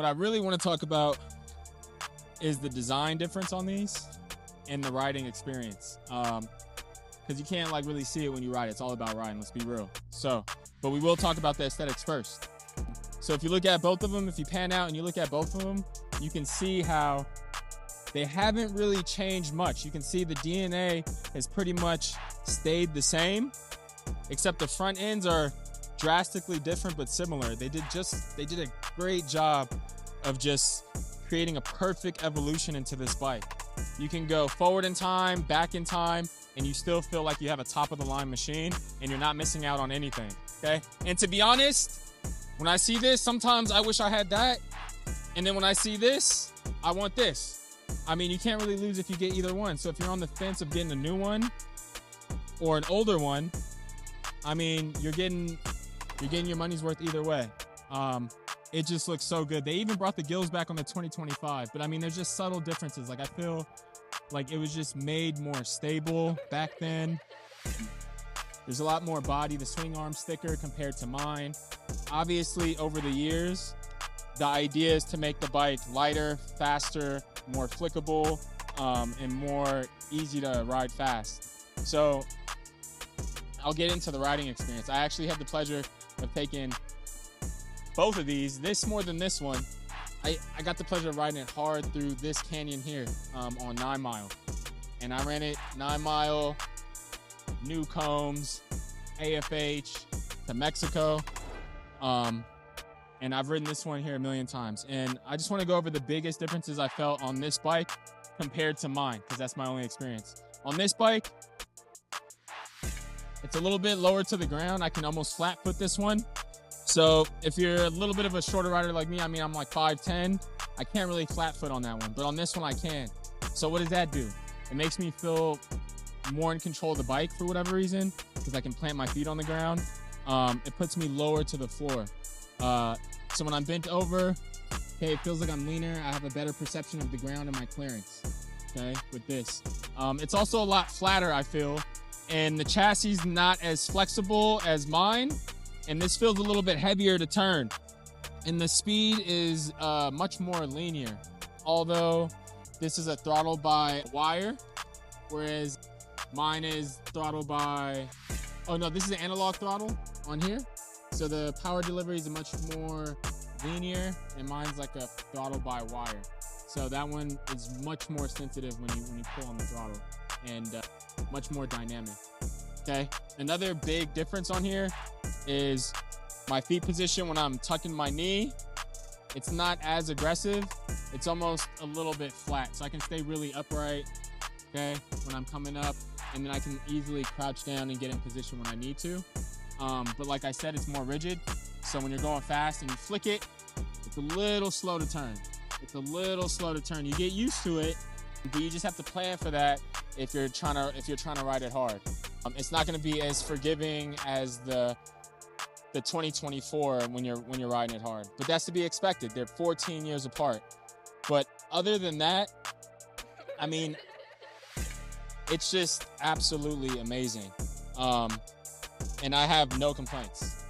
what I really want to talk about is the design difference on these and the riding experience. Because you can't like really see it when you ride. It's all about riding, let's be real. So, but we will talk about the aesthetics first. So if you look at both of them, if you pan out and you look at both of them, you can see how they haven't really changed much. You can see the DNA has pretty much stayed the same, except the front ends are drastically different but similar. They did a great job of just creating a perfect evolution into this bike. You can go forward in time, back in time, and you still feel like you have a top of the line machine and you're not missing out on anything, okay? And to be honest, when I see this, sometimes I wish I had that. And then when I see this, I want this. I mean, you can't really lose if you get either one. So if you're on the fence of getting a new one or an older one, I mean, you're getting your money's worth either way. It just looks so good. They even brought the gills back on the 2025, but I mean, there's just subtle differences. Like I feel like it was just made more stable back then. There's a lot more body, the swing arm's thicker compared to mine. Obviously, over the years, the idea is to make the bike lighter, faster, more flickable, and more easy to ride fast. So I'll get into the riding experience. I actually had the pleasure of taking both of these, this more than this one. I got the pleasure of riding it hard through this canyon here on 9 Mile. And I ran it 9 Mile, New Combs, AFH, to Mexico. And I've ridden this one here a million times. And I just want to go over the biggest differences I felt on this bike compared to mine, because that's my only experience. On this bike, it's a little bit lower to the ground. I can almost flat foot this one. So if you're a little bit of a shorter rider like me, I mean, I'm like 5'10", I can't really flat foot on that one, but on this one I can. So what does that do? It makes me feel more in control of the bike for whatever reason, because I can plant my feet on the ground. It puts me lower to the floor. So when I'm bent over, okay, it feels like I'm leaner. I have a better perception of the ground and my clearance, okay, with this. It's also a lot flatter, I feel, and the chassis is not as flexible as mine, and this feels a little bit heavier to turn. And the speed is much more linear, although this is a throttle by wire, whereas mine is throttle by, oh no, this is an analog throttle on here. So the power delivery is much more linear, and mine's like a throttle by wire. So that one is much more sensitive when you pull on the throttle, and much more dynamic. Okay. Another big difference on here is my feet position when I'm tucking my knee. It's not as aggressive. It's almost a little bit flat, so I can stay really upright. Okay, when I'm coming up, and then I can easily crouch down and get in position when I need to. But like I said, it's more rigid. So when you're going fast and you flick it, it's a little slow to turn. It's a little slow to turn. You get used to it, but you just have to plan for that if you're trying to ride it hard. It's not going to be as forgiving as the 2024 when you're riding it hard. But that's to be expected. They're 14 years apart. But other than that, I mean, it's just absolutely amazing. And I have no complaints.